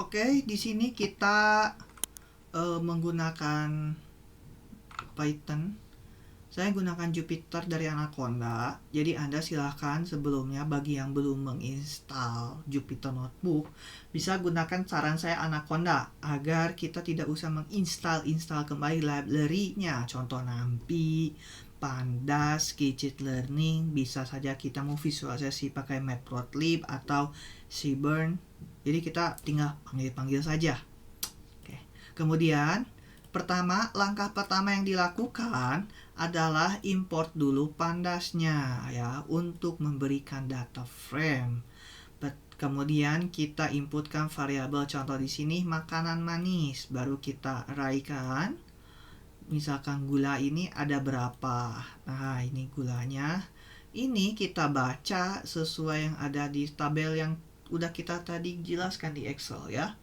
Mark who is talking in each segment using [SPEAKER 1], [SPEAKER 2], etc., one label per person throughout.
[SPEAKER 1] Oke, di sini kita menggunakan Python. Saya gunakan Jupyter dari Anaconda. Jadi Anda silahkan sebelumnya bagi yang belum menginstal Jupyter Notebook bisa gunakan saran saya Anaconda agar kita tidak usah menginstal kembali library-nya. Contoh NumPy, Pandas, Scikit-learn. Bisa saja kita mau visualisasi pakai Matplotlib atau Seaborn. Jadi kita tinggal panggil-panggil saja. Oke. Kemudian langkah pertama yang dilakukan adalah import dulu pandasnya ya untuk memberikan data frame. Kemudian kita inputkan variabel, contoh di sini makanan manis, baru kita arraykan. Misalkan gula ini ada berapa. Nah, ini gulanya. Ini kita baca sesuai yang ada di tabel yang udah kita tadi jelaskan di Excel ya.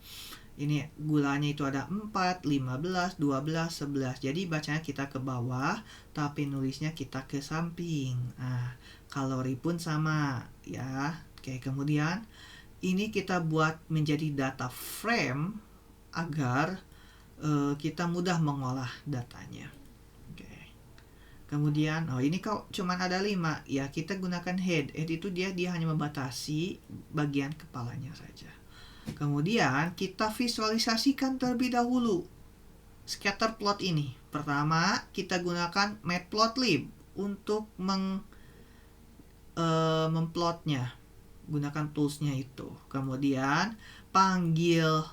[SPEAKER 1] Ini gulanya itu ada 4, 15, 12, 11. Jadi bacanya kita ke bawah, tapi nulisnya kita ke samping. Nah, kalori pun sama ya. Oke, kemudian ini kita buat menjadi data frame agar kita mudah mengolah datanya. Oke. Kemudian, ini kok cuma ada 5. Ya, kita gunakan head. Head itu dia hanya membatasi bagian kepalanya saja. Kemudian kita visualisasikan terlebih dahulu scatter plot ini. Pertama, kita gunakan Matplotlib untuk memplotnya. Gunakan toolsnya itu. Kemudian panggil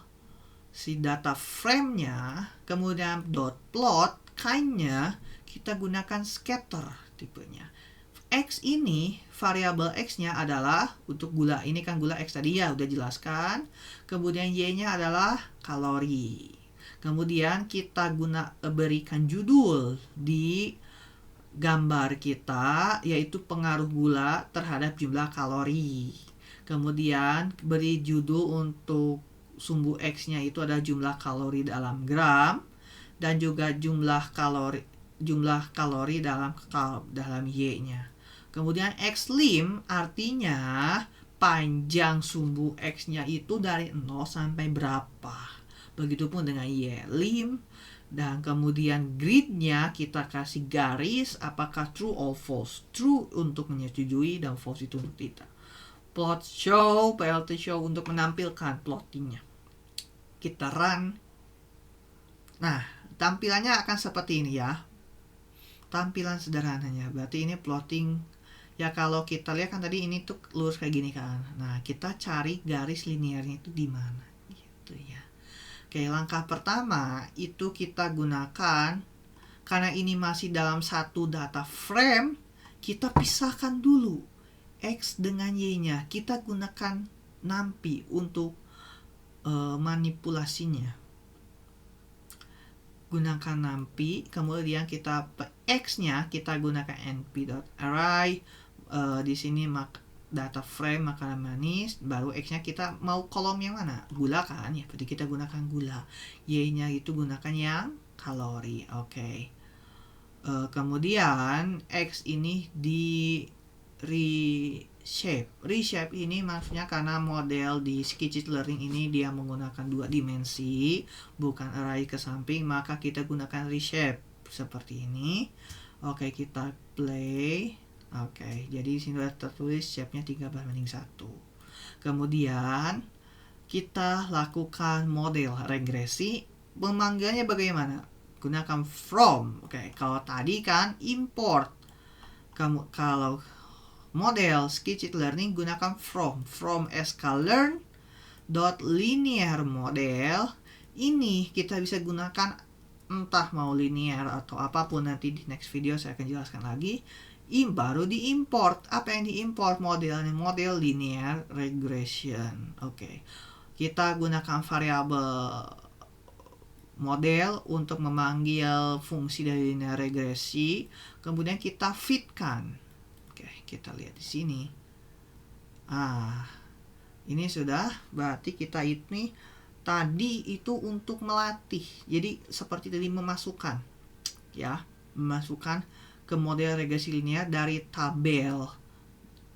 [SPEAKER 1] si data frame-nya, kemudian .plot, kind-nya kita gunakan scatter tipenya. X ini, variabel X-nya adalah untuk gula. Ini kan gula X tadi ya, udah jelaskan. Kemudian Y-nya adalah kalori. Kemudian kita berikan judul di gambar kita, yaitu pengaruh gula terhadap jumlah kalori. Kemudian beri judul untuk sumbu X-nya itu adalah jumlah kalori dalam gram, dan juga jumlah kalori dalam Y-nya. Kemudian Xlim artinya panjang sumbu X-nya itu dari 0 sampai berapa. Begitupun dengan Y-lim. Dan kemudian grid-nya kita kasih garis apakah true or false. True untuk menyetujui dan false itu untuk tidak. Plot show, PLT show untuk menampilkan plottingnya. Kita run. Nah, tampilannya akan seperti ini ya. Tampilan sederhananya. Berarti ini plotting. Ya kalau kita lihat kan tadi ini tuh lurus kayak gini kan. Nah, kita cari garis linearnya itu di mana gitu ya. Oke, langkah pertama itu kita gunakan, karena ini masih dalam satu data frame, kita pisahkan dulu X dengan Y-nya. Kita gunakan NumPy untuk manipulasinya. Gunakan NumPy, kemudian kita X-nya kita gunakan np.array. Di sini data frame makanan manis, baru X-nya kita mau kolom yang mana? Gula kan? Ya, berarti kita gunakan gula. Y-nya itu gunakan yang kalori. Oke. Kemudian X ini di reshape. Reshape ini maksudnya karena model di Scikit-learn ini dia menggunakan 2 dimensi, bukan array ke samping, maka kita gunakan reshape seperti ini. Oke, kita play. Oke, jadi di sini sudah tertulis shape-nya 13:1. Kemudian kita lakukan model regresi. Memanggilnya bagaimana? Gunakan from. Oke, kalau tadi kan import. Kalau model Scikit-learn gunakan from. From sklearn.linear model. Ini kita bisa gunakan entah mau linear atau apapun, nanti di next video saya akan jelaskan lagi. Baru diimport. Apa yang diimport? Modelnya model linear regression. Oke. Kita gunakan variabel model untuk memanggil fungsi dari linear regresi. Kemudian kita fitkan. Oke, kita lihat di sini. Ini sudah, berarti kita ini tadi itu untuk melatih. Jadi seperti tadi memasukkan ya, memasukkan ke model regresi linear dari tabel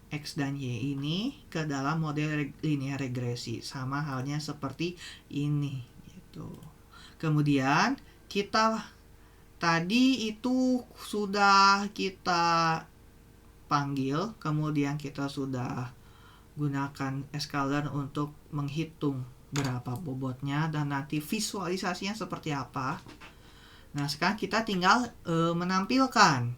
[SPEAKER 1] X dan Y ini ke dalam model linear regresi, sama halnya seperti ini gitu. Kemudian kita tadi itu sudah kita panggil, kemudian kita sudah gunakan scalar untuk menghitung berapa bobotnya dan nanti visualisasinya seperti apa. Nah, sekarang kita tinggal menampilkan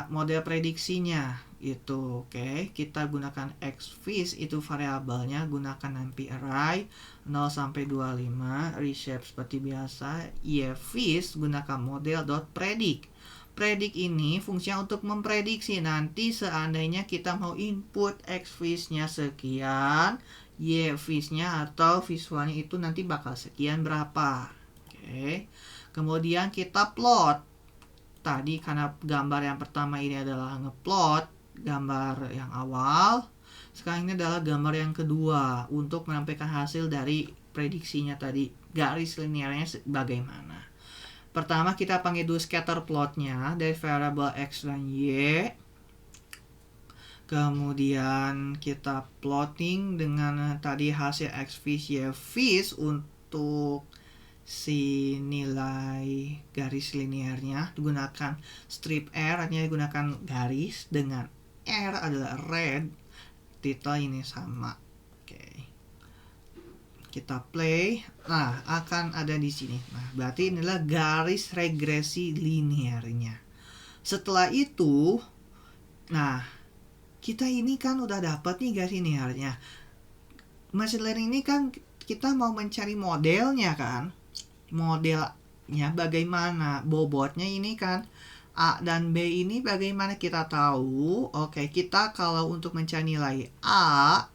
[SPEAKER 1] model prediksinya itu. Oke, kita gunakan xvis itu variabelnya, gunakan NP array 0 sampai 25, reshape seperti biasa. yvis gunakan model.predict. Predict ini fungsinya untuk memprediksi nanti seandainya kita mau input xvis-nya sekian, yvis-nya atau visualnya itu nanti bakal sekian berapa. Oke. Kemudian kita plot. Tadi karena gambar yang pertama ini adalah ngeplot gambar yang awal, sekarang ini adalah gambar yang kedua untuk menampilkan hasil dari prediksinya tadi, garis linearnya bagaimana. Pertama kita panggil dulu scatter plotnya dari variabel x dan y. Kemudian kita plotting dengan tadi hasil xvis yvis untuk si nilai garis linearnya. Gunakan strip R, artinya gunakan garis, dengan R adalah red, title ini sama. Oke. Kita play. Nah, akan ada di sini. Nah, berarti inilah garis regresi linearnya. Setelah itu, nah, kita ini kan udah dapat nih garis linearnya. Machine learning ini kan kita mau mencari modelnya kan. Modelnya bagaimana, bobotnya ini kan A dan B ini bagaimana kita tahu. Oke, kita kalau untuk mencari nilai A,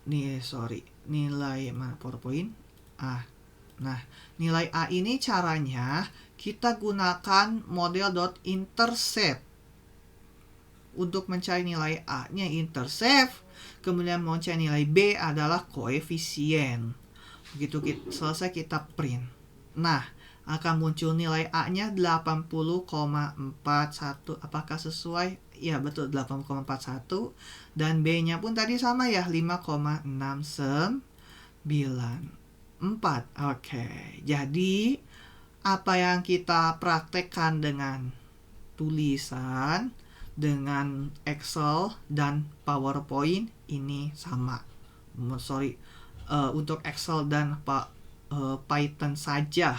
[SPEAKER 1] nilai mana PowerPoint? Nah, nilai A ini caranya kita gunakan model.intercept untuk mencari nilai A-nya intercept, kemudian mau cari nilai B adalah koefisien. Begitu selesai kita print. Nah, akan muncul nilai A-nya 80,41. Apakah sesuai? Ya, betul 80,41. Dan B-nya pun tadi sama ya, 5,694. Oke. Jadi, apa yang kita praktekkan dengan tulisan, dengan Excel dan PowerPoint ini sama. Untuk Excel dan Python saja